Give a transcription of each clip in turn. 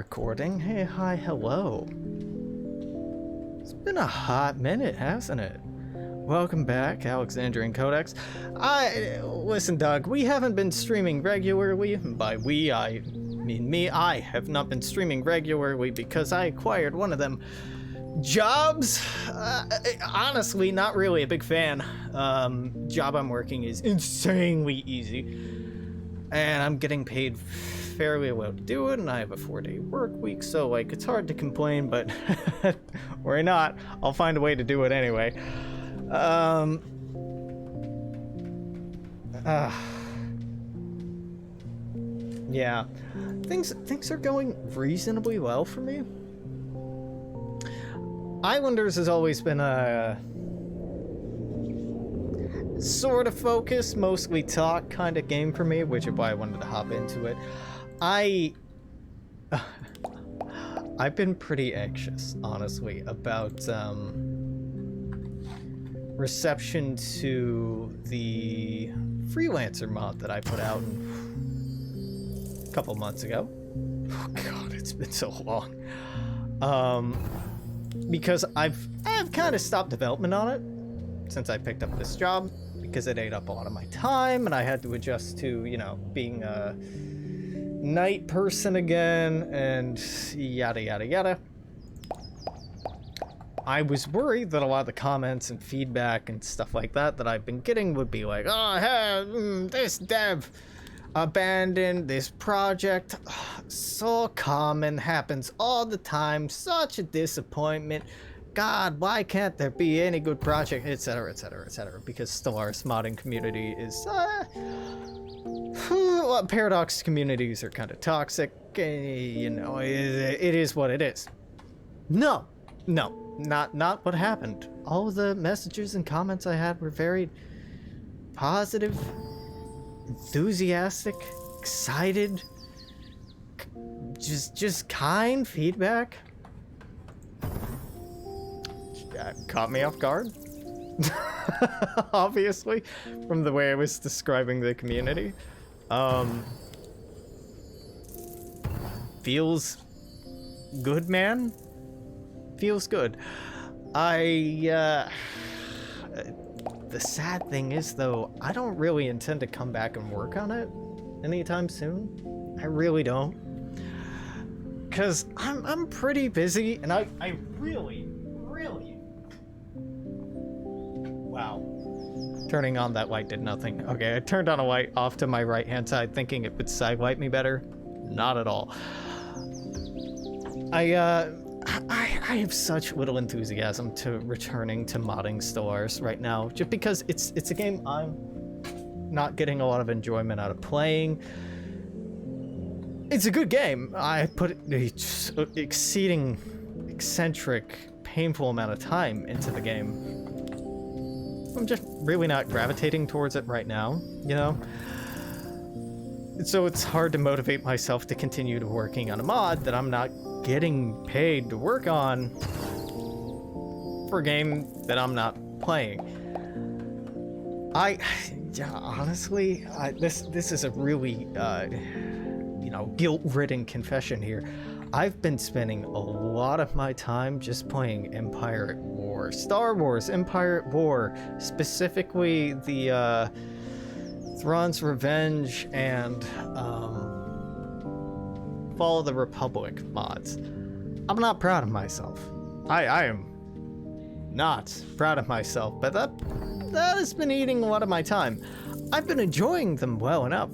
Recording. Hey, hi, hello. It's been a hot minute, hasn't it? Welcome back, Alexandrian Codex. Listen, Doug, we haven't been streaming regularly. By we, I mean me. I have not been streaming regularly because I acquired one of them jobs. Honestly, not really a big fan. Job I'm working is insanely easy, and I'm getting paid fairly well to do it, and I have a 4-day work week, so like it's hard to complain, but worry not, I'll find a way to do it anyway. Yeah, things are going reasonably well for me. Islanders has always been a sort of focus, mostly talk kind of game for me, which is why I wanted to hop into it. I've been pretty anxious, honestly, about reception to the freelancer mod that I put out a couple months ago. Oh god, it's been so long. Because I've kind of stopped development on it since I picked up this job, because it ate up a lot of my time and I had to adjust to, you know, being a night person again and yada yada yada. I was worried that a lot of the comments and feedback and stuff like that I've been getting would be like, oh, hey, this dev abandoned this project. So common, happens all the time, such a disappointment. God, why can't there be any good project, etc, etc, etc, because Stellaris modding community is well, Paradox communities are kind of toxic. You know, it is what it is. No, not what happened. All of the messages and comments I had were very positive, enthusiastic, excited, just kind feedback. Caught me off guard. Obviously, from the way I was describing the community. Feels good, man. Feels good. The sad thing is, though, I don't really intend to come back and work on it anytime soon. I really don't. Because I'm pretty busy, and I really... Wow. Turning on that light did nothing. Okay, I turned on a light off to my right-hand side thinking it would sidelight me better. Not at all. I have such little enthusiasm to returning to modding Stellaris right now, just because it's a game I'm not getting a lot of enjoyment out of playing. It's a good game. I put an exceeding, eccentric, painful amount of time into the game. I'm just really not gravitating towards it right now, you know? So it's hard to motivate myself to continue to working on a mod that I'm not getting paid to work on for a game that I'm not playing. Yeah, honestly, this is a really, you know, guilt-ridden confession here. I've been spending a lot of my time just playing Empire at War. Star Wars Empire at War, specifically the Thrawn's Revenge and Fall of the Republic mods. I'm not proud of myself. I am not proud of myself, but that has been eating a lot of my time. I've been enjoying them well enough.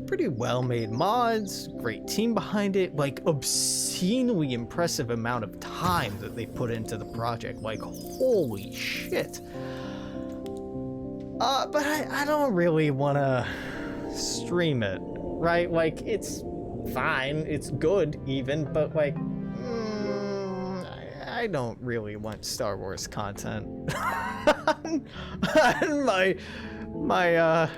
Pretty well-made mods, great team behind it, like obscenely impressive amount of time that they put into the project, like holy shit. But I don't really want to stream it, right? Like, it's fine, it's good even, but like, I don't really want Star Wars content on my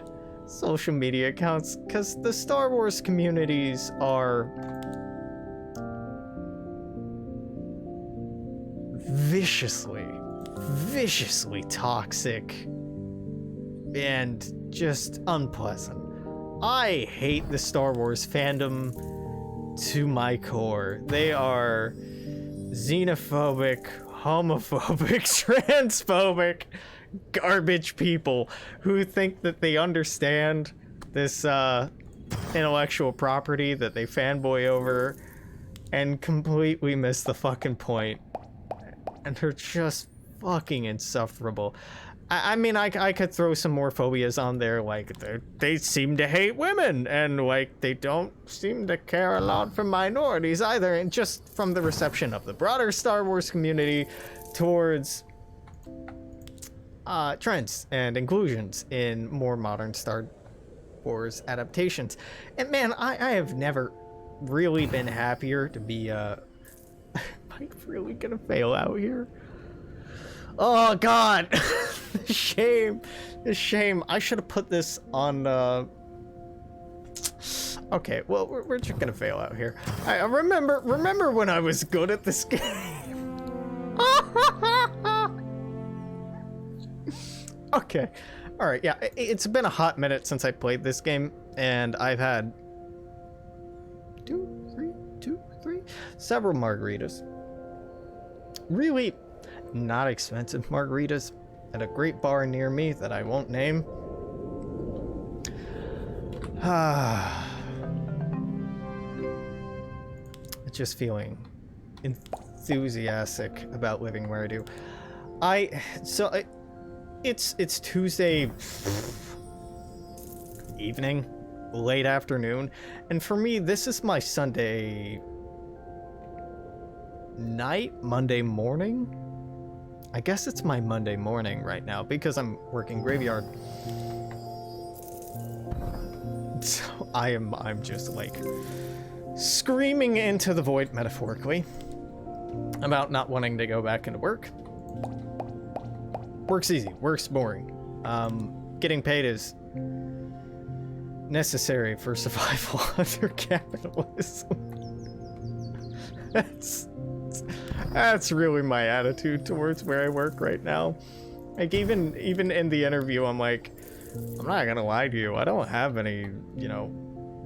social media accounts, because the Star Wars communities are viciously toxic and just unpleasant. I hate the Star Wars fandom to my core. They are xenophobic, homophobic, transphobic, garbage people who think that they understand this intellectual property that they fanboy over and completely miss the fucking point. And they're just fucking insufferable. I mean, I could throw some more phobias on there, like they seem to hate women, and like they don't seem to care a lot for minorities either, and just from the reception of the broader Star Wars community towards trends and inclusions in more modern Star Wars adaptations. And man, I have never really been happier to be am I really gonna fail out here? Oh god. The shame. I should have put this on okay, well we're just gonna fail out here. I remember when I was good at this game. Okay. Alright, yeah, it's been a hot minute since I played this game, and I've had several margaritas. Really not expensive margaritas at a great bar near me that I won't name. Just feeling enthusiastic about living where I do. It's Tuesday evening, late afternoon, and for me this is my Sunday night, Monday morning. I guess it's my Monday morning right now because I'm working graveyard. So I'm just like screaming into the void, metaphorically, about not wanting to go back into work. Work's easy, work's boring. Getting paid is necessary for survival under capitalism. That's really my attitude towards where I work right now. Like even in the interview, I'm like, I'm not gonna lie to you, I don't have any,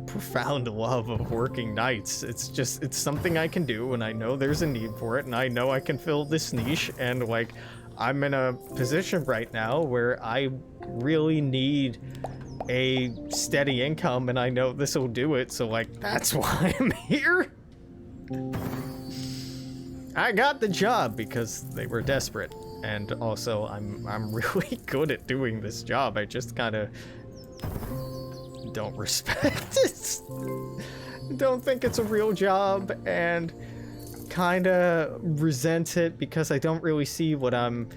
profound love of working nights. It's something I can do, and I know there's a need for it, and I know I can fill this niche, and like, I'm in a position right now where I really need a steady income, and I know this will do it, so like, that's why I'm here. I got the job because they were desperate, and also I'm really good at doing this job. I just kind of don't respect it. Don't think it's a real job, and kind of resent it because I don't really see what I'm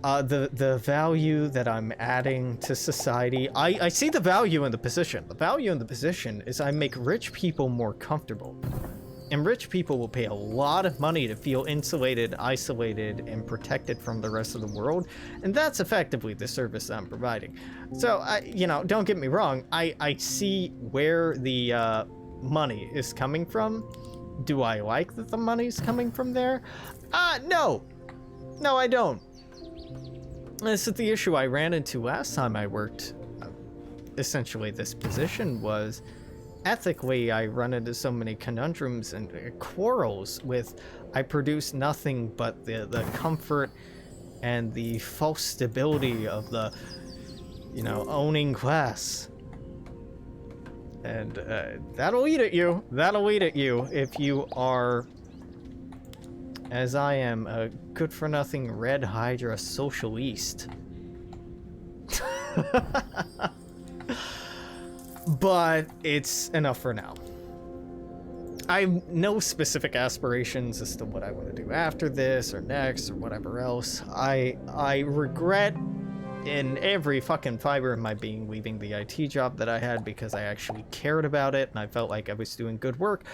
the value that I'm adding to society. I see the value in the position. The value in the position is I make rich people more comfortable. And rich people will pay a lot of money to feel insulated, isolated, and protected from the rest of the world. And that's effectively the service I'm providing. So, don't get me wrong. I see where the money is coming from. Do I like that the money's coming from there? No. No, I don't. This is the issue I ran into last time I worked. Essentially, this position was... Ethically, I run into so many conundrums and quarrels with I produce nothing but the comfort and the false stability of the, owning class. And that'll eat at you. That'll eat at you if you are, as I am, a good-for-nothing Red Hydra socialist. But it's enough for now. I have no specific aspirations as to what I want to do after this or next or whatever else. I regret in every fucking fiber of my being leaving the IT job that I had because I actually cared about it and I felt like I was doing good work.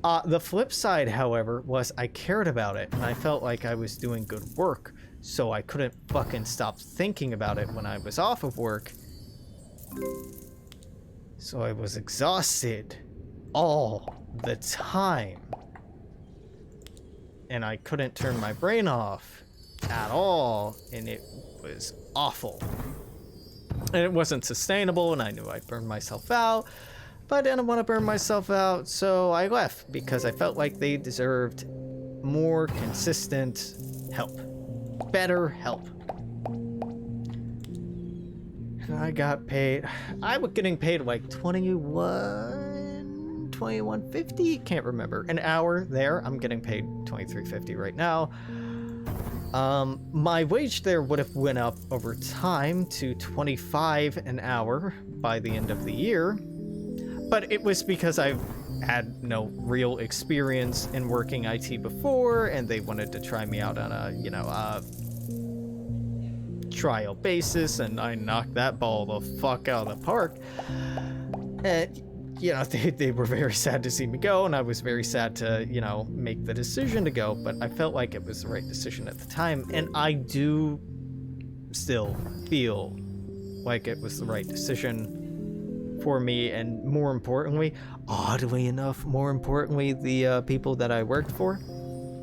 The flip side, however, was I cared about it and I felt like I was doing good work, so I couldn't fucking stop thinking about it when I was off of work. So I was exhausted all the time. And I couldn't turn my brain off at all, and it was awful. And it wasn't sustainable, and I knew I'd burn myself out. but I didn't want to burn myself out, so I left because I felt like they deserved more consistent help. Better help. And I got paid. I was getting paid like $21.50, can't remember. An hour there. I'm getting paid $23.50 right now. My wage there would have went up over time to $25 an hour by the end of the year, but it was because I've had no real experience in working IT before, and they wanted to try me out on a, trial basis, and I knocked that ball the fuck out of the park. And they were very sad to see me go, and I was very sad to, make the decision to go, but I felt like it was the right decision at the time, and I do still feel like it was the right decision for me, and more importantly, oddly enough, the people that I worked for,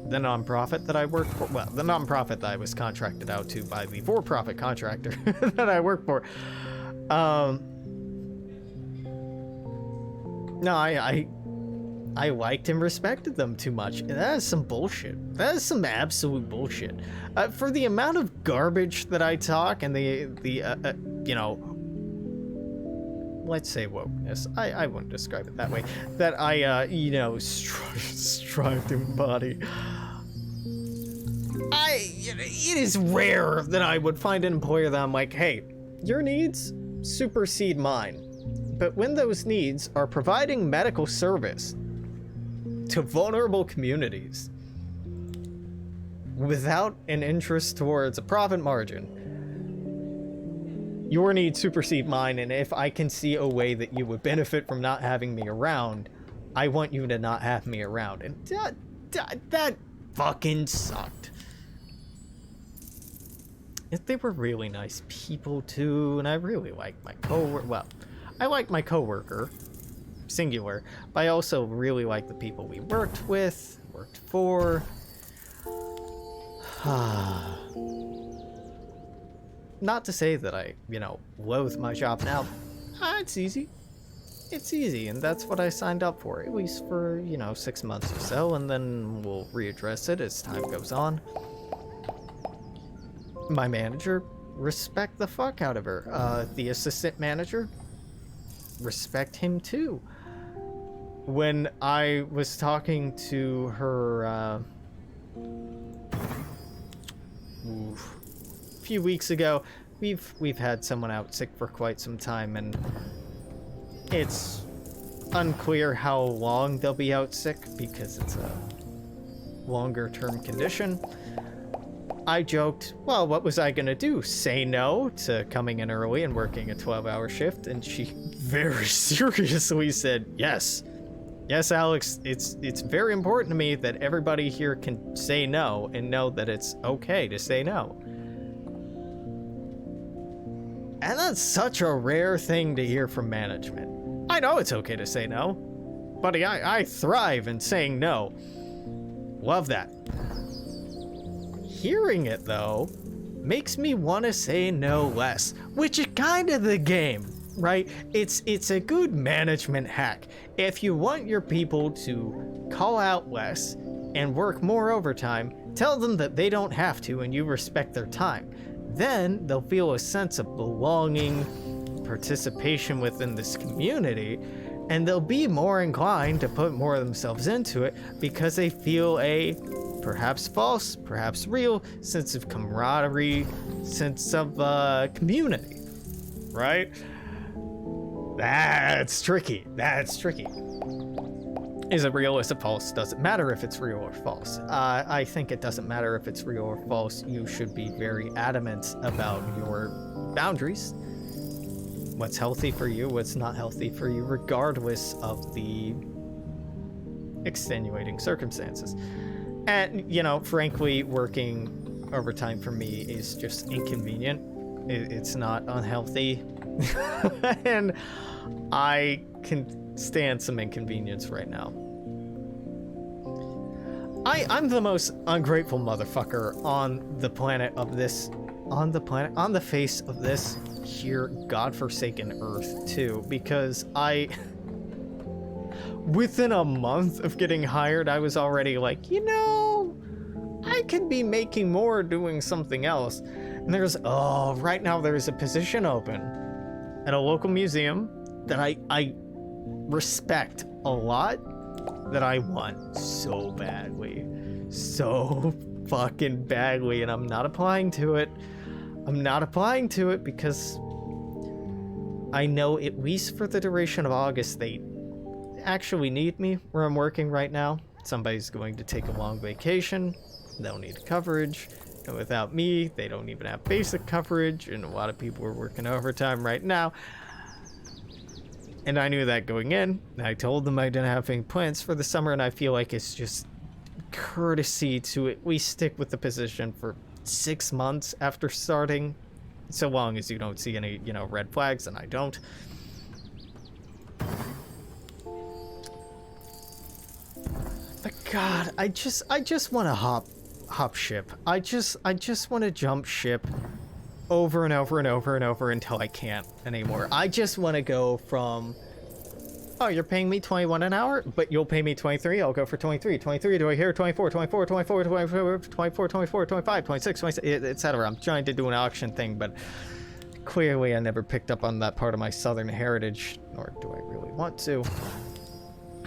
the nonprofit that I worked for, well, the nonprofit that I was contracted out to by the for-profit contractor that I work for, no, I liked and respected them too much. And that is some bullshit. That is some absolute bullshit. For the amount of garbage that I talk and let's say wokeness. I wouldn't describe it that way. That I, strive to embody. It is rare that I would find an employer that I'm like, hey, your needs supersede mine. But when those needs are providing medical service to vulnerable communities without an interest towards a profit margin, your needs supersede mine, and if I can see a way that you would benefit from not having me around, I want you to not have me around. And that fucking sucked. They were really nice people too, and I really liked my coworker. Well, I like my coworker, singular, but I also really like the people we worked with, worked for. Not to say that I, loathe my job now. It's easy. It's easy, and that's what I signed up for, at least for, 6 months or so, and then we'll readdress it as time goes on. My manager, respect the fuck out of her. The assistant manager, respect him too. When I was talking to her a few weeks ago, we've had someone out sick for quite some time, and it's unclear how long they'll be out sick because it's a longer term condition. I joked, well, what was I gonna do? Say no to coming in early and working a 12-hour shift? And she very seriously said, yes. Yes, Alex, it's very important to me that everybody here can say no and know that it's okay to say no. And that's such a rare thing to hear from management. I know it's okay to say no. Buddy, I thrive in saying no. Love that. Hearing it, though, makes me want to say no less, which is kind of the game, right? It's a good management hack. If you want your people to call out less and work more overtime, tell them that they don't have to and you respect their time. Then they'll feel a sense of belonging, participation within this community, and they'll be more inclined to put more of themselves into it because they feel a perhaps false, perhaps real sense of camaraderie, sense of community, right? That's tricky. Is it real? Is it false? Doesn't matter if it's real or false. I think it doesn't matter if it's real or false. You should be very adamant about your boundaries. What's healthy for you, what's not healthy for you, regardless of the extenuating circumstances. And, frankly, working overtime for me is just inconvenient. It's not unhealthy. And I can stand some inconvenience right now. I'm the most ungrateful motherfucker on the face of this here godforsaken earth too, because I within a month of getting hired, I was already like, you know, I could be making more doing something else. And right now there's a position open at a local museum that I respect a lot, that I want so badly. So fucking badly, and I'm not applying to it. I'm not applying to it because I know at least for the duration of August they actually need me where I'm working right now. Somebody's going to take a long vacation. They'll need coverage. And without me, they don't even have basic coverage, and a lot of people are working overtime right now. And I knew that going in. I told them I didn't have any plans for the summer, and I feel like it's just courtesy to at least stick with the position for 6 months after starting, so long as you don't see any, you know, red flags, and I don't. But God, I just want to hop ship. I just want to jump ship over and over and over and over until I can't anymore. I just want to go from, oh, you're paying me 21 an hour, but you'll pay me 23. I'll go for 23. 23, do I hear 24, 24, 24, 24, 24, 24, 25, 26, 26, etc. I'm trying to do an auction thing, but clearly I never picked up on that part of my Southern heritage, nor do I really want to.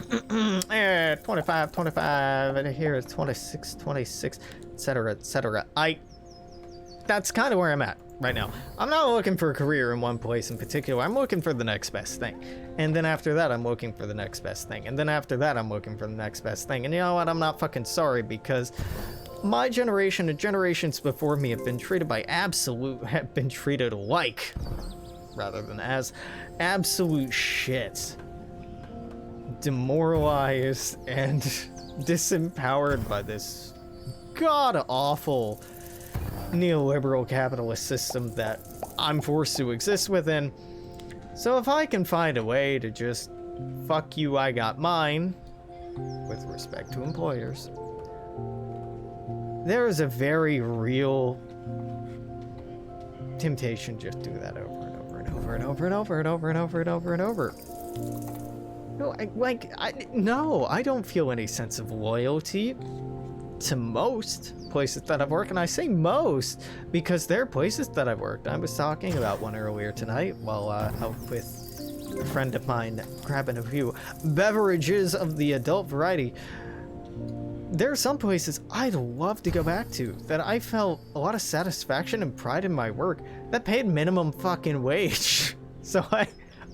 25, 25, and here it's 26, 26, etc., etc. That's kind of where I'm at right now. I'm not looking for a career in one place in particular. I'm looking for the next best thing. And then after that, I'm looking for the next best thing. And then after that, I'm looking for the next best thing. And you know what? I'm not fucking sorry, because my generation and generations before me have been treated like, rather than as, absolute shit. Demoralized and disempowered by this god-awful neoliberal capitalist system that I'm forced to exist within. So if I can find a way to just fuck you, I got mine, with respect to employers, there is a very real temptation just to do that over and over and over and over and over and over and over and over and over. No, I don't feel any sense of loyalty to most places that I've worked, and I say most because there are places that I've worked. I was talking about one earlier tonight while out with a friend of mine grabbing a few beverages of the adult variety. There are some places I'd love to go back to that I felt a lot of satisfaction and pride in my work that paid minimum fucking wage. So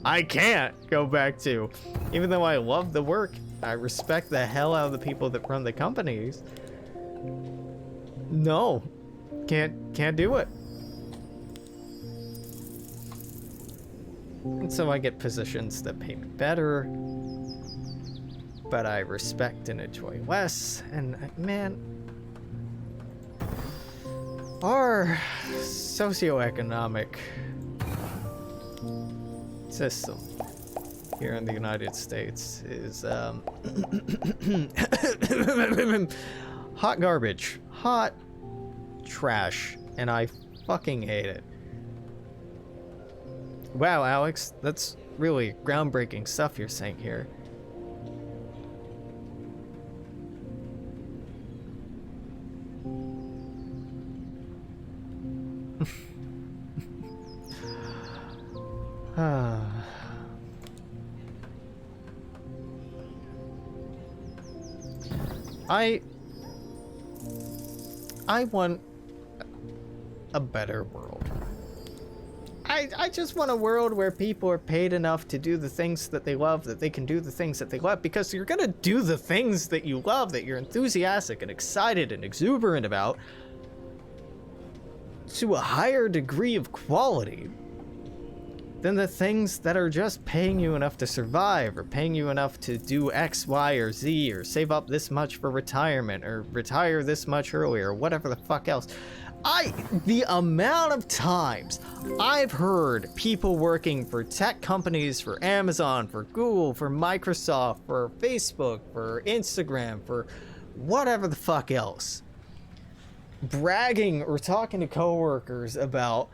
I can't go back to. Even though I love the work, I respect the hell out of the people that run the companies. No, can't do it. And so I get positions that pay me better, but I respect and enjoy less. And man, our socioeconomic system here in the United States is hot garbage, hot trash, and I fucking hate it. Wow, Alex, that's really groundbreaking stuff you're saying here. I want a better world. I just want a world where people are paid enough to do the things that they love, that they can do the things that they love, because you're gonna do the things that you love, that you're enthusiastic and excited and exuberant about, to a higher degree of quality than the things that are just paying you enough to survive, or paying you enough to do X, Y, or Z, or save up this much for retirement, or retire this much earlier, or whatever the fuck else. The amount of times I've heard people working for tech companies, for Amazon, for Google, for Microsoft, for Facebook, for Instagram, for whatever the fuck else, bragging or talking to coworkers about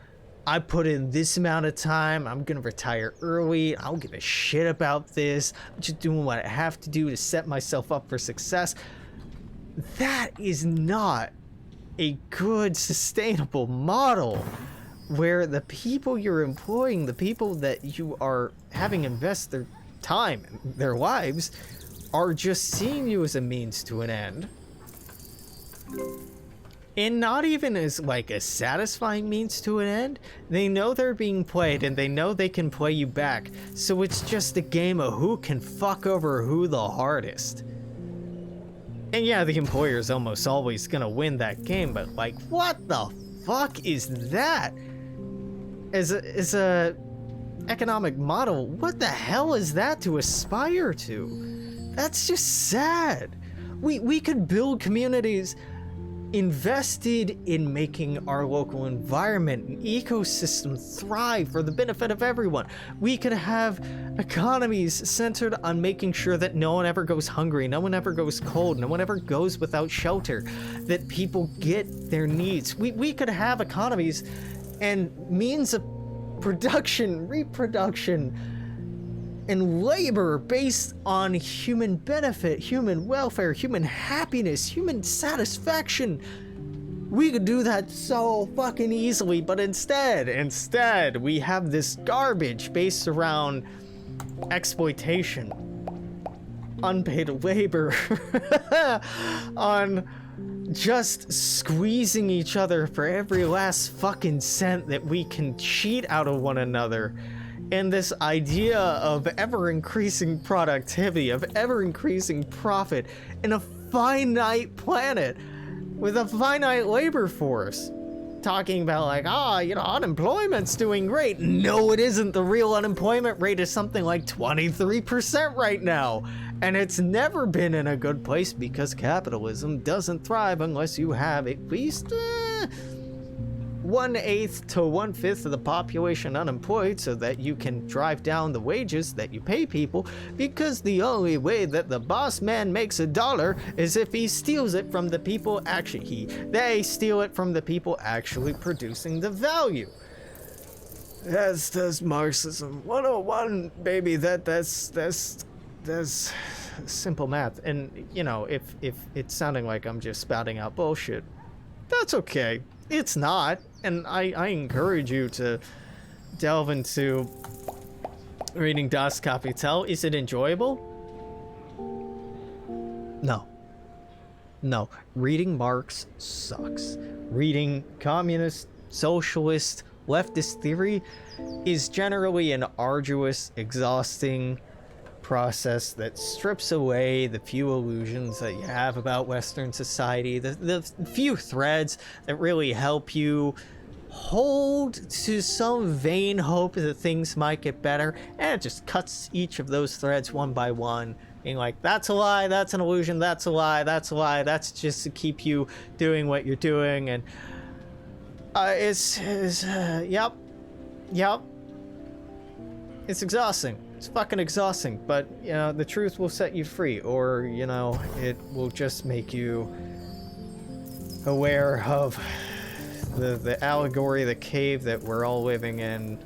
I put in this amount of time, I'm gonna retire early, I don't give a shit about this, I'm just doing what I have to do to set myself up for success. That is not a good, sustainable model where the people you're employing, the people that you are having invest their time, their lives, are just seeing you as a means to an end. And not even as like a satisfying means to an end. They know they're being played and they know they can play you back. So it's just a game of who can fuck over who the hardest. And yeah, the employer's almost always gonna win that game, but like, what the fuck is that? As a economic model, what the hell is that to aspire to? That's just sad. We could build communities invested in making our local environment and ecosystem thrive for the benefit of everyone. We could have economies centered on making sure that no one ever goes hungry, no one ever goes cold, no one ever goes without shelter, that people get their needs. We could have economies and means of production, reproduction, and labor based on human benefit, human welfare, human happiness, human satisfaction. We could do that so fucking easily, but instead, we have this garbage based around exploitation, unpaid labor, on just squeezing each other for every last fucking cent that we can cheat out of one another. And this idea of ever-increasing productivity, of ever-increasing profit in a finite planet with a finite labor force. Talking about like, unemployment's doing great. No, it isn't. The real unemployment rate is something like 23% right now. And it's never been in a good place because capitalism doesn't thrive unless you have at least 1/8 to 1/5 of the population unemployed so that you can drive down the wages that you pay people, because the only way that the boss man makes a dollar is if he steals it from the people they steal it from the people actually producing the value. That's Marxism 101, baby. That's simple math. And you know, if it's sounding like I'm just spouting out bullshit, that's okay. It's not, and I encourage you to delve into reading Das Kapital. Is it enjoyable? No. Reading Marx sucks. Reading communist, socialist, leftist theory is generally an arduous, exhausting process that strips away the few illusions that you have about Western society, the few threads that really help you hold to some vain hope that things might get better, and it just cuts each of those threads one by one, being like, that's a lie, that's an illusion, that's a lie, that's a lie, that's just to keep you doing what you're doing. And yep, it's exhausting. It's fucking exhausting, but, you know, the truth will set you free, or, you know, it will just make you aware of the allegory, the cave that we're all living in,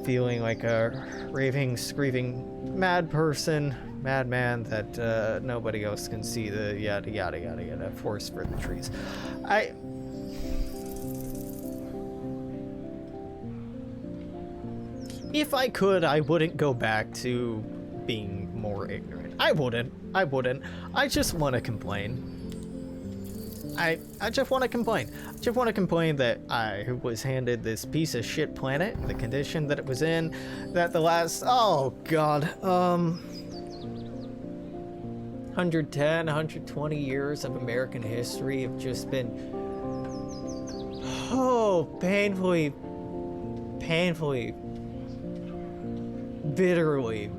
feeling like a raving, screaming madman that nobody else can see, the yada yada yada yada forest for the trees. If I could, I wouldn't go back to being more ignorant. I wouldn't. I just want to complain. I just want to complain. I just want to complain that I was handed this piece of shit planet, the condition that it was in, that the last, 110, 120 years of American history have just been, painfully, bitterly,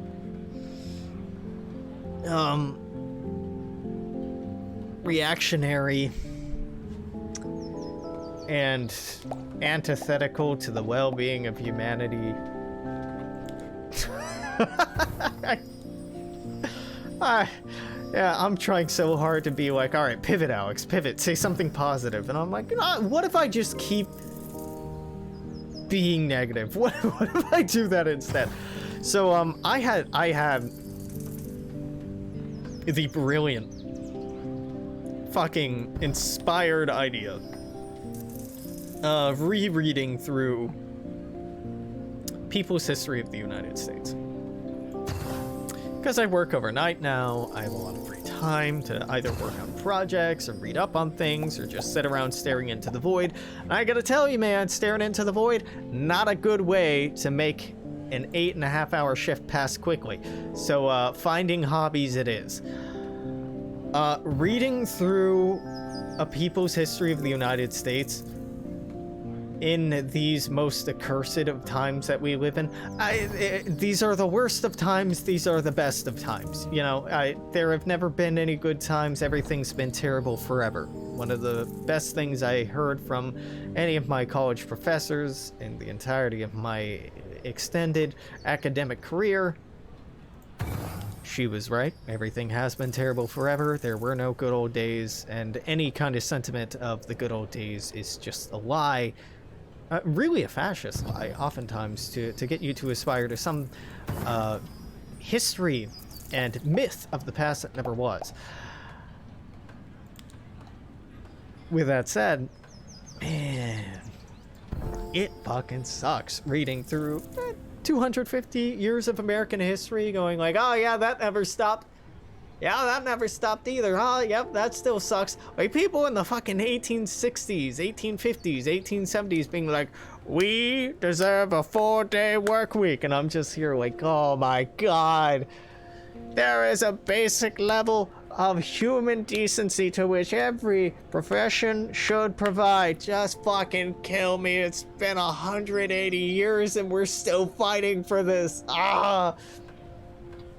reactionary and antithetical to the well-being of humanity. I'm trying so hard to be like, all right, pivot, Alex, pivot, say something positive. And I'm like, what if I just keep being negative. What if I do that instead? So I had the brilliant fucking inspired idea of rereading through People's History of the United States. Because I work overnight now, I have a lot of free time to either work on projects or read up on things or just sit around staring into the void. And I gotta tell you, man, staring into the void, not a good way to make an 8.5-hour shift pass quickly. So finding hobbies it is. Reading through A People's History of the United States in these most accursed of times that we live in. These are the worst of times, these are the best of times. You know, there have never been any good times, everything's been terrible forever. One of the best things I heard from any of my college professors in the entirety of my extended academic career, she was right. Everything has been terrible forever. There were no good old days, and any kind of sentiment of the good old days is just a lie. Really a fascist lie, oftentimes, to get you to aspire to some history and myth of the past that never was. With that said, man, it fucking sucks reading through 250 years of American history going like, oh yeah, that never stopped. Yeah, that never stopped either. Oh, yep, that still sucks. Like, people in the fucking 1860s, 1850s, 1870s being like, we deserve a 4-day work week. And I'm just here like, oh my God. There is a basic level of human decency to which every profession should provide. Just fucking kill me. It's been 180 years and we're still fighting for this.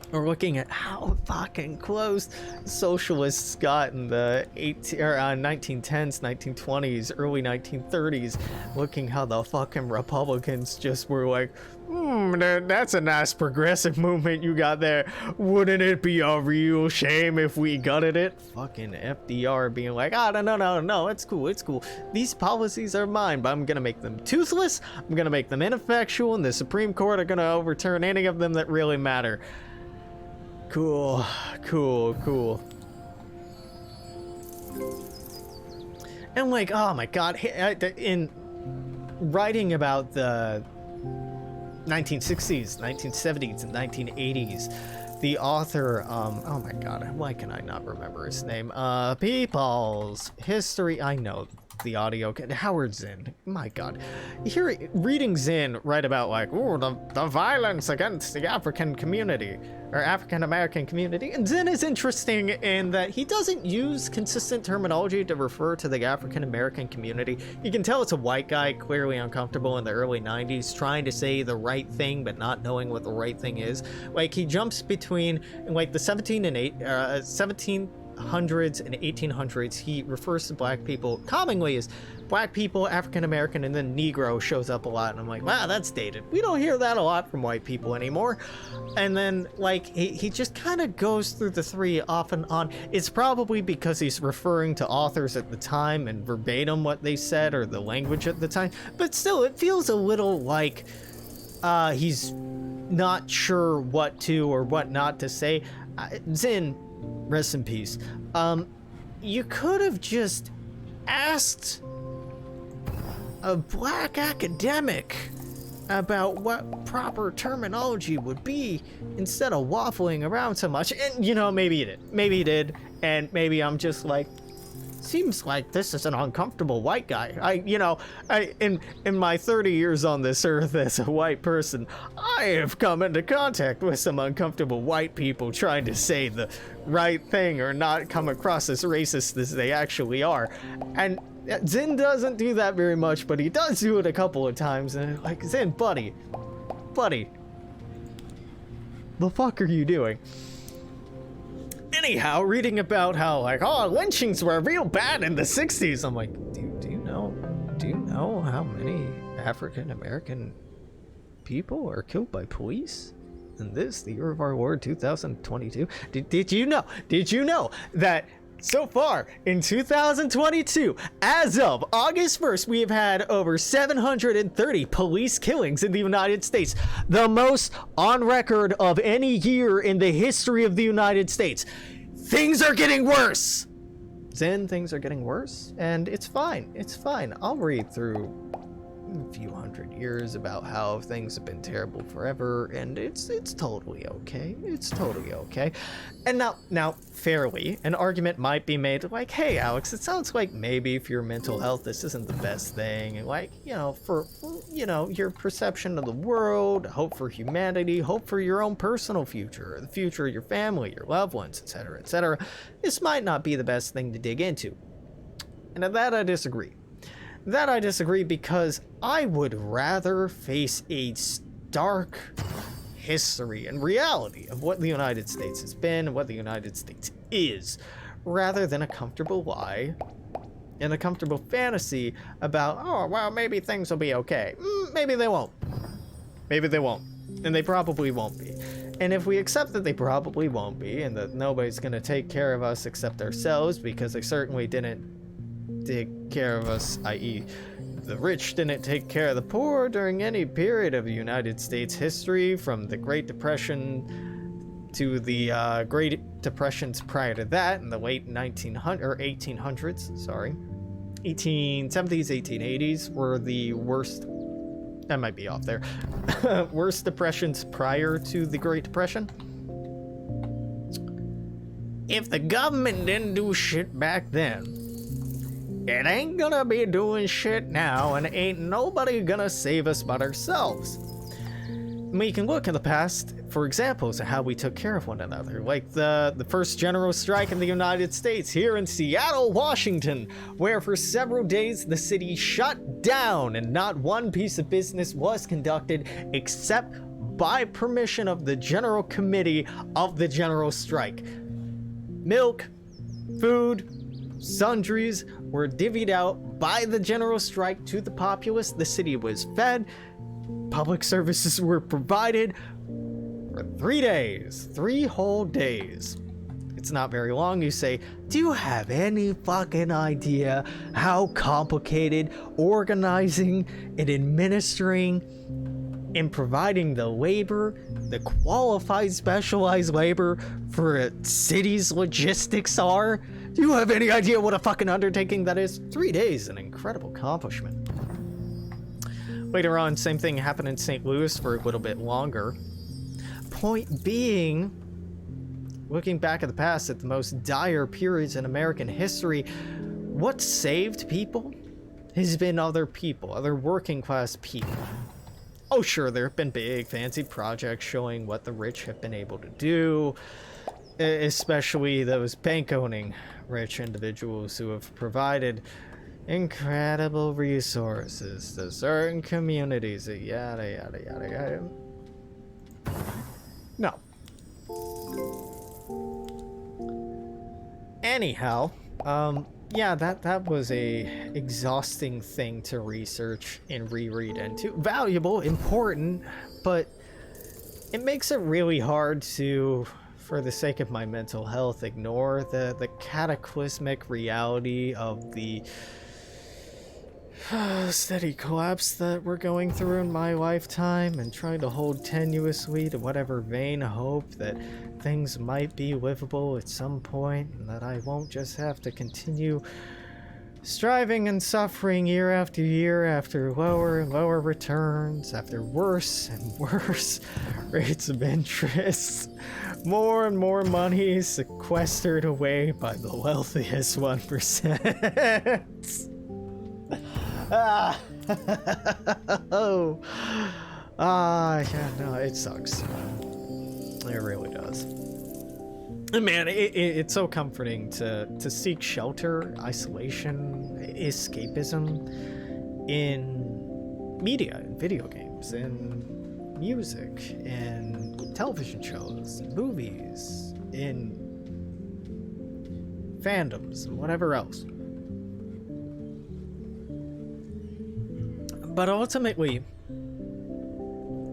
We're looking at how fucking close socialists got in the 1910s, 1920s, early 1930s. Looking how the fucking Republicans just were like, that's a nice progressive movement you got there. Wouldn't it be a real shame if we gutted it? Fucking FDR being like, no, it's cool. These policies are mine, but I'm gonna make them toothless, I'm gonna make them ineffectual, and the Supreme Court are gonna overturn any of them that really matter. Cool. And like, oh my God, in writing about the 1960s, 1970s, and 1980s, the author, oh my God, why can I not remember his name? People's History, I know the audio, Howard Zinn, my God. Reading Zinn write about like, the violence against the African community, or African American community, and Zinn is interesting in that he doesn't use consistent terminology to refer to the African American community. You can tell it's a white guy, clearly uncomfortable in the early 90s, trying to say the right thing, but not knowing what the right thing is. Like, he jumps between, like, the 1700s and 1800s, he refers to black people commonly as black people, African American, and then Negro shows up a lot, and I'm like, wow, that's dated. We don't hear that a lot from white people anymore. And then, like, he just kind of goes through the three off and on. It's probably because he's referring to authors at the time and verbatim what they said, or the language at the time, but still, it feels a little like he's not sure what to or what not to say. Zinn, rest in peace. You could have just asked a black academic about what proper terminology would be instead of waffling around so much. And, you know, maybe he did, and maybe I'm just like, seems like this is an uncomfortable white guy. In my 30 years on this earth as a white person, I have come into contact with some uncomfortable white people trying to say the right thing or not come across as racist as they actually are. And Zinn doesn't do that very much, but he does do it a couple of times. And like, Zinn, buddy, the fuck are you doing? Anyhow, reading about how, like, lynchings were real bad in the 60s. I'm like, do you know how many African American people are killed by police in this, the year of our Lord 2022? Did you know that So far, in 2022, as of August 1st, we have had over 730 police killings in the United States, the most on record of any year in the history of the United States. Things are getting worse. Then things are getting worse, and it's fine. It's fine. I'll read through a few hundred years about how things have been terrible forever, and it's totally okay. It's totally okay. And now fairly, an argument might be made like, hey Alex, it sounds like maybe for your mental health this isn't the best thing, and like, you know, for your perception of the world, hope for humanity, hope for your own personal future, the future of your family, your loved ones, etc., etc., this might not be the best thing to dig into. And at that I disagree. That I disagree because I would rather face a stark history and reality of what the United States has been and what the United States is, rather than a comfortable lie and a comfortable fantasy about, oh, well, maybe things will be okay. Maybe they won't. Maybe they won't. And they probably won't be. And if we accept that they probably won't be, and that nobody's going to take care of us except ourselves, because they certainly didn't take care of us, i.e. the rich didn't take care of the poor during any period of the United States history, from the Great Depression to the Great Depressions prior to that in the late 1800s, sorry. 1870s, 1880s were the worst, I might be off there, worst depressions prior to the Great Depression. If the government didn't do shit back then, it ain't gonna be doing shit now, and ain't nobody gonna save us but ourselves. We can look in the past for examples of how we took care of one another, like the first general strike in the United States here in Seattle, Washington, where for several days the city shut down and not one piece of business was conducted except by permission of the General Committee of the General Strike. Milk, food, sundries were divvied out by the general strike to the populace. The city was fed. Public services were provided for 3 days. 3 whole days. It's not very long. You say, do you have any fucking idea how complicated organizing and administering and providing the labor, the qualified specialized labor for a city's logistics are? Do you have any idea what a fucking undertaking that is? 3 days, an incredible accomplishment. Later on, same thing happened in St. Louis for a little bit longer. Point being, looking back at the past, at the most dire periods in American history, what saved people has been other people, other working class people. Oh sure, there have been big fancy projects showing what the rich have been able to do, especially those bank-owning rich individuals who have provided incredible resources to certain communities, yada yada yada yada. No. Anyhow, yeah, that was a exhausting thing to research and reread into. Valuable, important, but it makes it really hard to, for the sake of my mental health, ignore the cataclysmic reality of the steady collapse that we're going through in my lifetime, and trying to hold tenuously to whatever vain hope that things might be livable at some point, and that I won't just have to continue striving and suffering year after year, after lower and lower returns, after worse and worse rates of interest, more and more money sequestered away by the wealthiest 1%. Yeah, no, it sucks. It really does. Man, it's so comforting to seek shelter, isolation, escapism in media, in video games, in music, in television shows, in movies, in fandoms, and whatever else. But ultimately,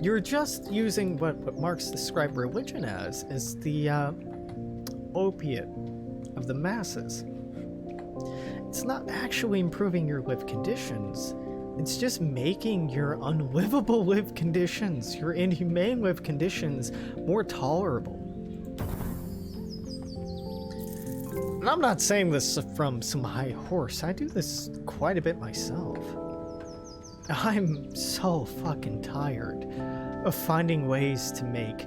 you're just using what Marx described religion as the opiate of the masses. It's not actually improving your live conditions. It's just making your unlivable live conditions, your inhumane live conditions, more tolerable. And I'm not saying this from some high horse. I do this quite a bit myself. I'm so fucking tired of finding ways to make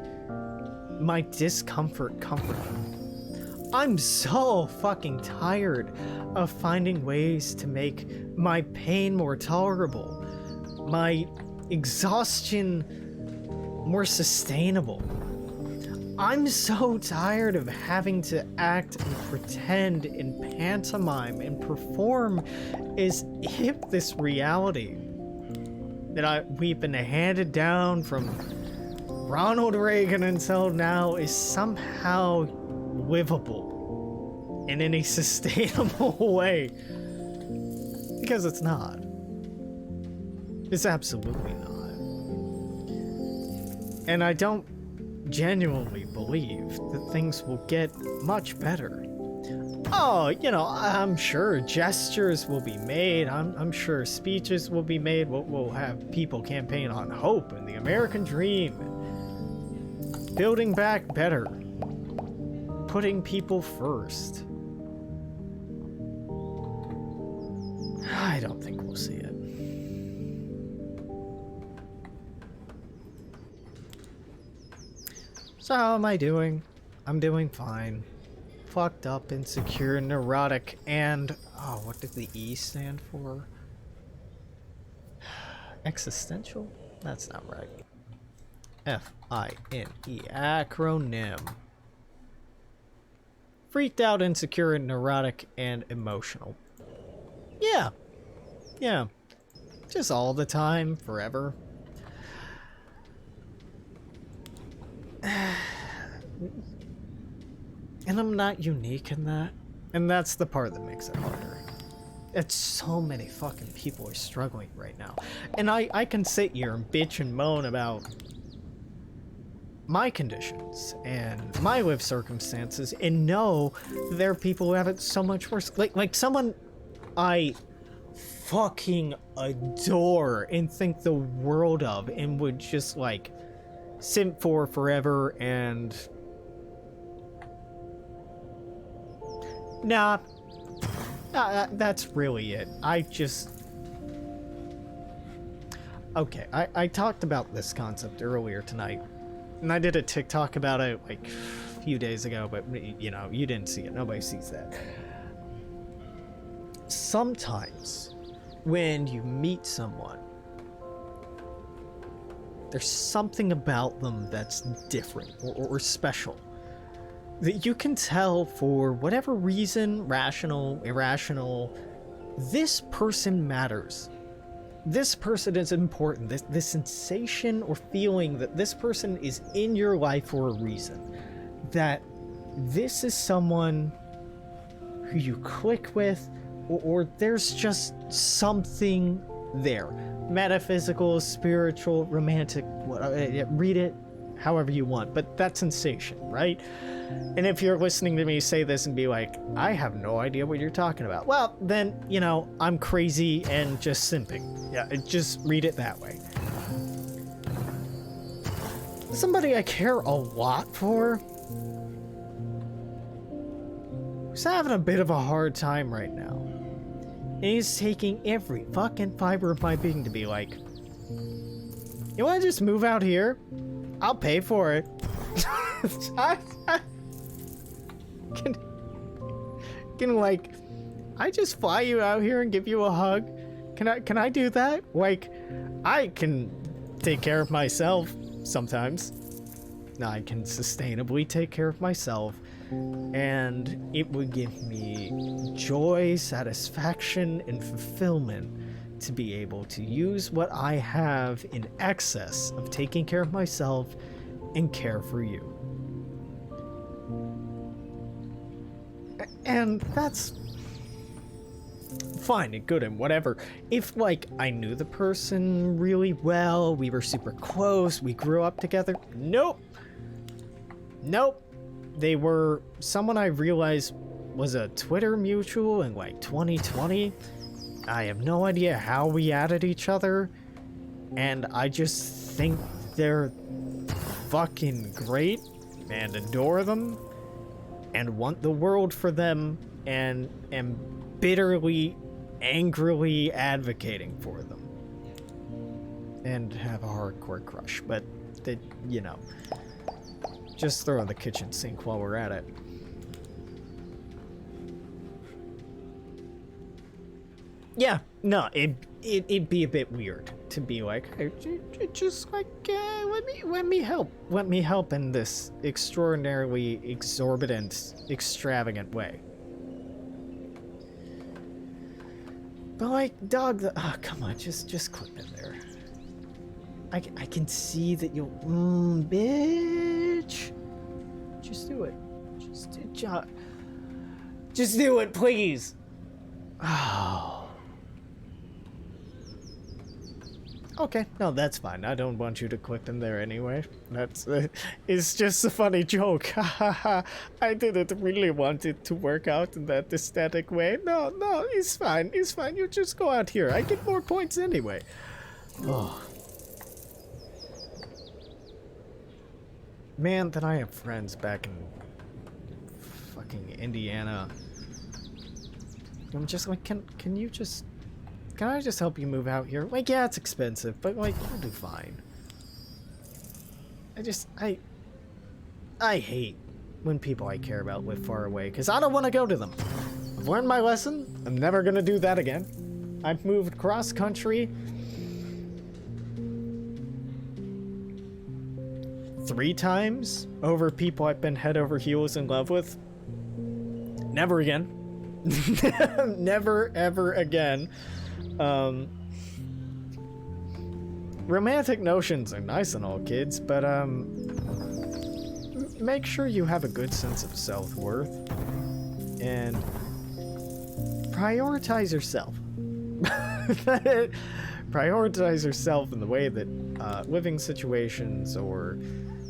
my discomfort comfortable. I'm so fucking tired of finding ways to make my pain more tolerable, my exhaustion more sustainable. I'm so tired of having to act and pretend and pantomime and perform as if this reality that we've been handed down from Ronald Reagan until now is somehow livable in any sustainable way. Because it's not. It's absolutely not. And I don't genuinely believe that things will get much better. Oh, you know, I'm sure gestures will be made. I'm sure speeches will be made. We'll have people campaign on hope and the American dream. Building back better. Putting people first. I don't think we'll see it. So how am I doing? I'm doing fine. Fucked up, insecure, neurotic, and... oh, what did the E stand for? Existential? That's not right. F-I-N-E. Acronym. Freaked out, insecure, and neurotic, and emotional. Yeah. Yeah. Just all the time, forever. And I'm not unique in that. And that's the part that makes it harder. It's so many fucking people are struggling right now. And I can sit here and bitch and moan about my conditions and my life circumstances and know there are people who have it so much worse. Like someone I fucking adore and think the world of and would just like simp for forever and nah, that's really it. Okay, I talked about this concept earlier tonight, and I did a TikTok about it like a few days ago, but you know, you didn't see it. Nobody sees that. Sometimes when you meet someone, there's something about them that's different or special that you can tell for whatever reason, rational, irrational, this person matters. This person is important. This sensation or feeling that this person is in your life for a reason. That this is someone who you click with, or there's just something there. Metaphysical, spiritual, romantic, read it however you want, but that sensation, right? And if you're listening to me say this and be like, I have no idea what you're talking about, well, then, you know, I'm crazy and just simping. Yeah, just read it that way. Somebody I care a lot for is having a bit of a hard time right now. And he's taking every fucking fiber of my being to be like, you want to just move out here? I'll pay for it. Can like, I just fly you out here and give you a hug? Can I do that? Like, I can take care of myself sometimes. I can sustainably take care of myself, and it would give me joy, satisfaction, and fulfillment to be able to use what I have in excess of taking care of myself and care for you. And that's fine and good and whatever. If, like, I knew the person really well, we were super close, we grew up together, nope. They were someone I realized was a Twitter mutual in like 2020. I have no idea how we added each other, and I just think they're fucking great and adore them and want the world for them and am bitterly, angrily advocating for them. And have a hardcore crush, but that, you know, just throw in the kitchen sink while we're at it. Yeah, no, it'd be a bit weird to be like, hey, just like, let me help in this extraordinarily exorbitant, extravagant way. But like, dog, oh, come on, just clip in there. I can see that you'll, bitch. Just do it. Just do it, please. Oh. Okay, no, that's fine. I don't want you to click them there anyway. That's, it's just a funny joke. Ha ha ha. I didn't really want it to work out in that aesthetic way. No, it's fine. It's fine. You just go out here. I get more points anyway. Oh. Man, that I have friends back in fucking Indiana. I'm just like, can I just help you move out here? Like, yeah, it's expensive, but like, you'll do fine. I hate when people I care about live far away, because I don't want to go to them. I've learned my lesson. I'm never gonna do that again. I've moved cross country 3 times over people I've been head over heels in love with. Never again. Never ever again. Romantic notions are nice and all, kids, but make sure you have a good sense of self-worth and prioritize yourself. Prioritize yourself in the way that living situations or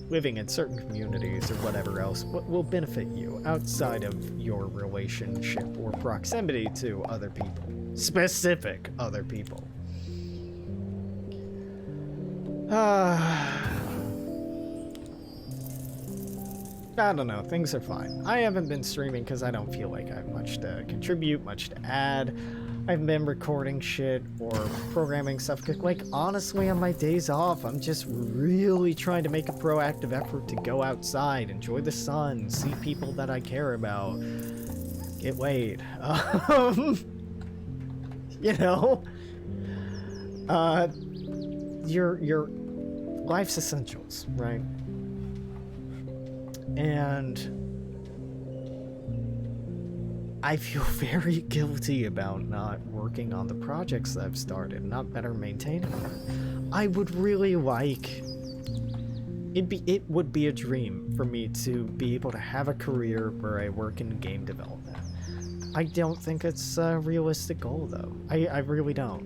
living in certain communities or whatever else will benefit you outside of your relationship or proximity to other people. Specific other people. I don't know, things are fine. I haven't been streaming because I don't feel like I have much to contribute, much to add. I've been recording shit or programming stuff. Like, honestly, on my days off, I'm just really trying to make a proactive effort to go outside, enjoy the sun, see people that I care about, get laid. You know? Your life's essentials, right? And I feel very guilty about not working on the projects that I've started, not better maintaining them. I would really like... It would be a dream for me to be able to have a career where I work in game development. I don't think it's a realistic goal, though. I really don't.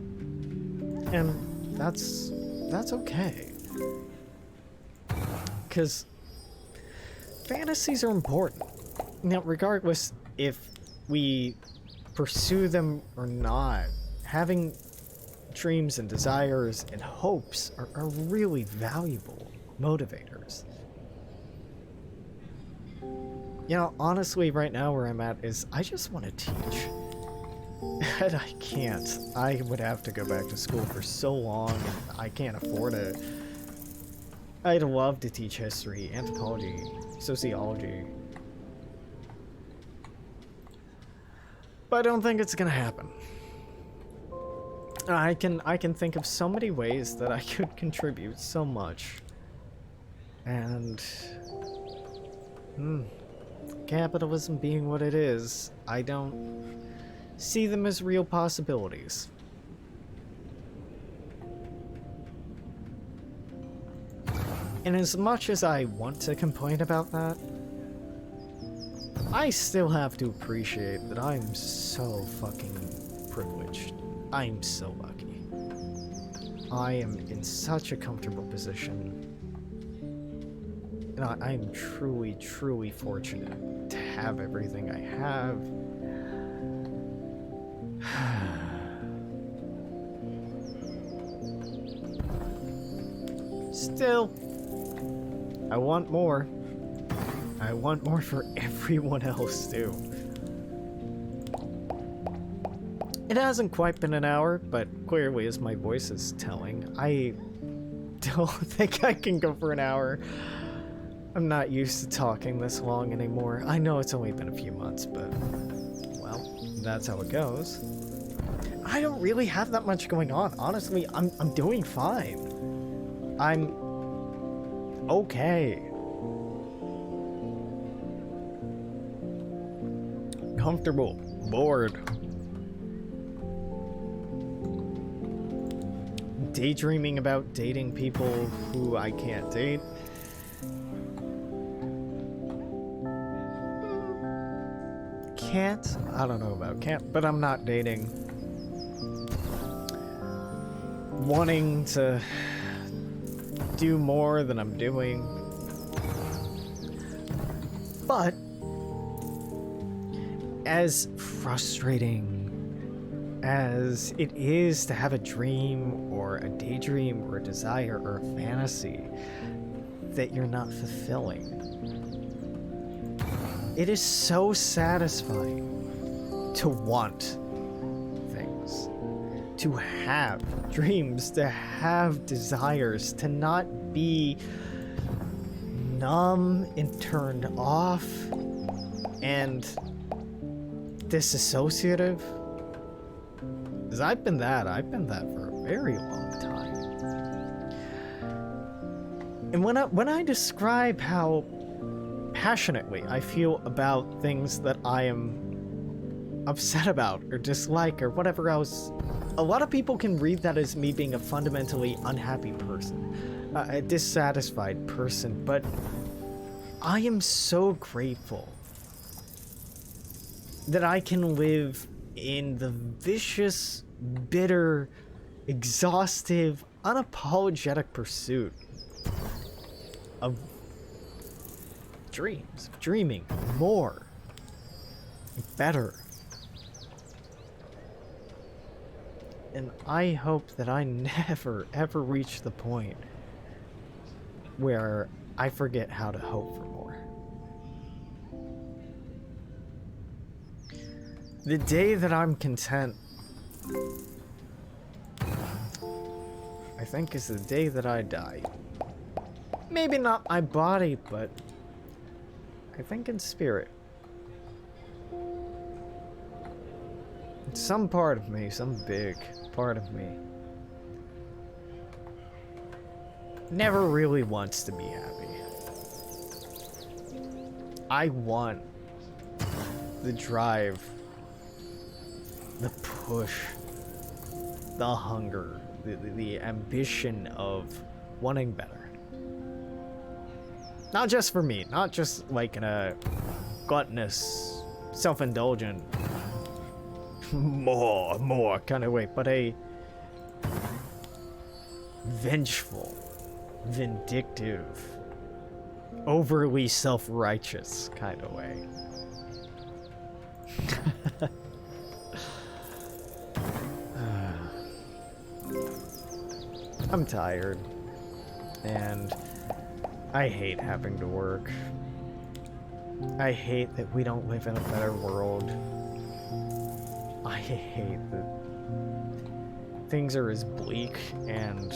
And that's okay. Because fantasies are important. Now, regardless if we pursue them or not, having dreams and desires and hopes are really valuable motivators. You know, honestly, right now where I'm at is I just want to teach. And I can't. I would have to go back to school for so long, and I can't afford it. I'd love to teach history, anthropology, sociology. But I don't think it's gonna happen. I can think of so many ways that I could contribute so much. And capitalism being what it is, I don't see them as real possibilities. And as much as I want to complain about that, I still have to appreciate that I'm so fucking privileged. I'm so lucky. I am in such a comfortable position. And And I am truly, truly fortunate to have everything I have. Still, I want more. I want more for everyone else, too. It hasn't quite been an hour, but clearly, as my voice is telling, I don't think I can go for an hour. I'm not used to talking this long anymore. I know it's only been a few months, but, well, that's how it goes. I don't really have that much going on. Honestly, I'm doing fine. I'm okay. Comfortable. Bored. Daydreaming about dating people who I can't date. Can't? I don't know about can't, but I'm not dating. Wanting to do more than I'm doing. But as frustrating as it is to have a dream or a daydream or a desire or a fantasy that you're not fulfilling, it is so satisfying to want things, to have dreams, to have desires, to not be numb and turned off and disassociative. Because I've been that for a very long time. And when I describe how passionately I feel about things that I am upset about or dislike or whatever else, a lot of people can read that as me being a fundamentally unhappy person, a dissatisfied person, but I am so grateful that I can live in the vicious, bitter, exhaustive, unapologetic pursuit of dreams, dreaming more, better. And I hope that I never, ever reach the point where I forget how to hope for more. The day that I'm content, I think, is the day that I die. Maybe not my body, but I think in spirit. Some part of me, some big part of me, never really wants to be happy. I want the drive, the push, the hunger, the ambition of wanting better. Not just for me, not just like in a gluttonous, self-indulgent, more kind of way, but a vengeful, vindictive, overly self-righteous kind of way. I'm tired, and I hate having to work. I hate that we don't live in a better world. I hate that things are as bleak and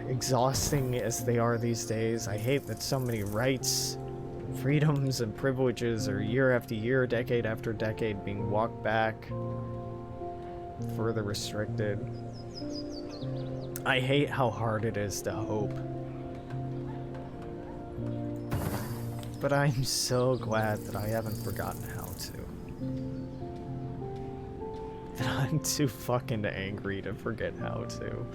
exhausting as they are these days. I hate that so many rights, freedoms, and privileges are year after year, decade after decade being walked back, further restricted. I hate how hard it is to hope. But I'm so glad that I haven't forgotten how to. That I'm too fucking angry to forget how to.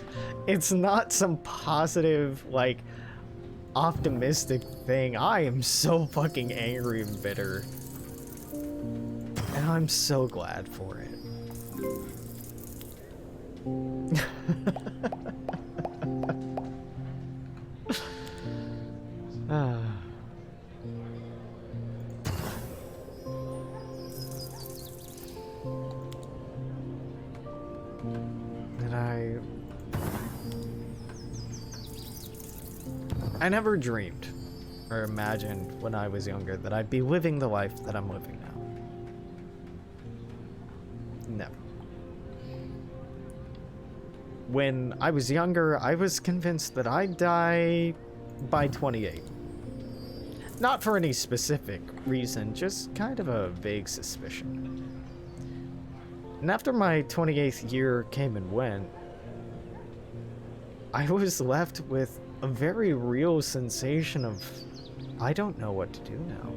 It's not some positive, like, optimistic thing. I am so fucking angry and bitter. And I'm so glad for it. Ah. And I never dreamed or imagined when I was younger that I'd be living the life that I'm living now. Never. When I was younger, I was convinced that I'd die by 28. Not for any specific reason, just kind of a vague suspicion. And after my 28th year came and went, I was left with a very real sensation of, I don't know what to do now.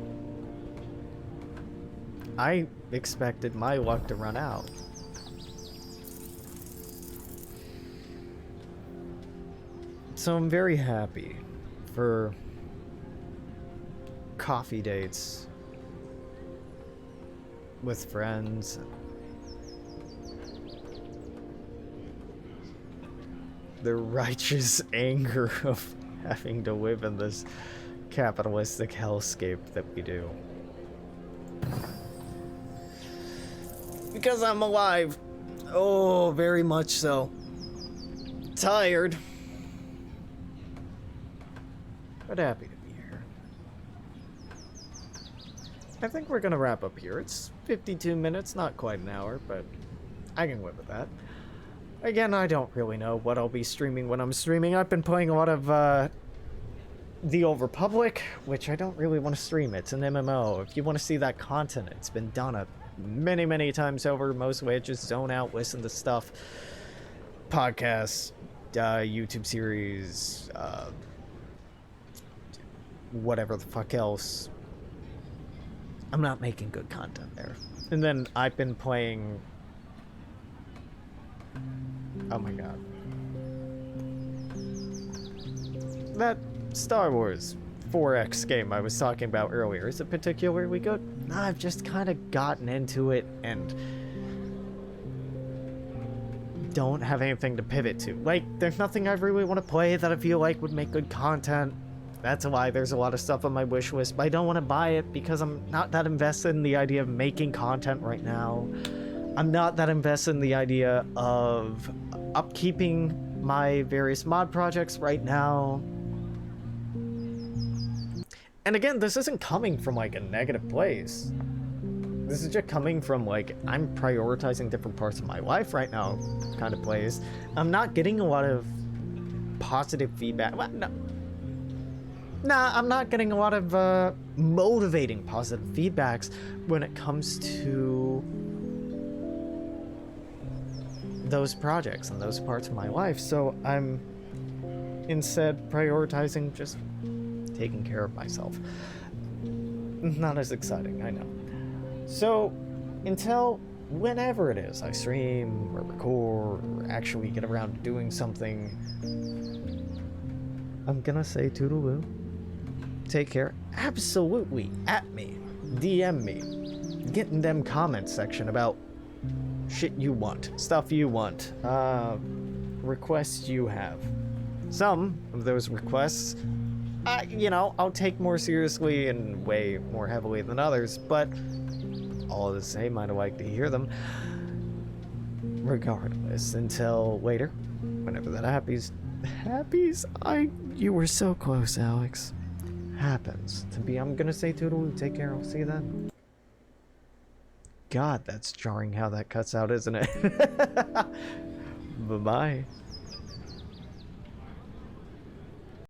I expected my luck to run out. So I'm very happy for coffee dates with friends. The righteous anger of having to live in this capitalistic hellscape that we do. Because I'm alive. Oh, very much so. Tired. But happy to be here. I think we're gonna wrap up here. It's 52 minutes, not quite an hour, but I can live with that. Again, I don't really know what I'll be streaming when I'm streaming. I've been playing a lot of The Old Republic, which I don't really want to stream. It's an MMO. If you want to see that content, it's been done many, many times over. Most of it, just zone out, listen to stuff. Podcasts, YouTube series, whatever the fuck else. I'm not making good content there. And then I've been playing... Oh my god. That Star Wars 4X game I was talking about earlier, is it particularly good? I've just kind of gotten into it and don't have anything to pivot to. Like, there's nothing I really want to play that I feel like would make good content. That's why there's a lot of stuff on my wish list, but I don't want to buy it because I'm not that invested in the idea of making content right now. I'm not that invested in the idea of upkeeping my various mod projects right now. And again, this isn't coming from like a negative place. This is just coming from like, I'm prioritizing different parts of my life right now kind of place. I'm not getting a lot of positive feedback. Well, no. Nah, I'm not getting a lot of motivating positive feedbacks when it comes to those projects and those parts of my life. So I'm instead prioritizing just taking care of myself. Not as exciting, I know. So until whenever it is I stream or record or actually get around to doing something, I'm gonna say toodaloo. Take care. Absolutely. At me. DM me. Get in them comments section about shit you want. Stuff you want. Requests you have. Some of those requests, you know, I'll take more seriously and way more heavily than others, but all the same, I'd like to hear them. Regardless, until later, whenever that happens, you were so close, Alex. Happens to be. I'm gonna say toodaloo. Take care. I'll see you then. God, that's jarring how that cuts out, isn't it? Bye-bye.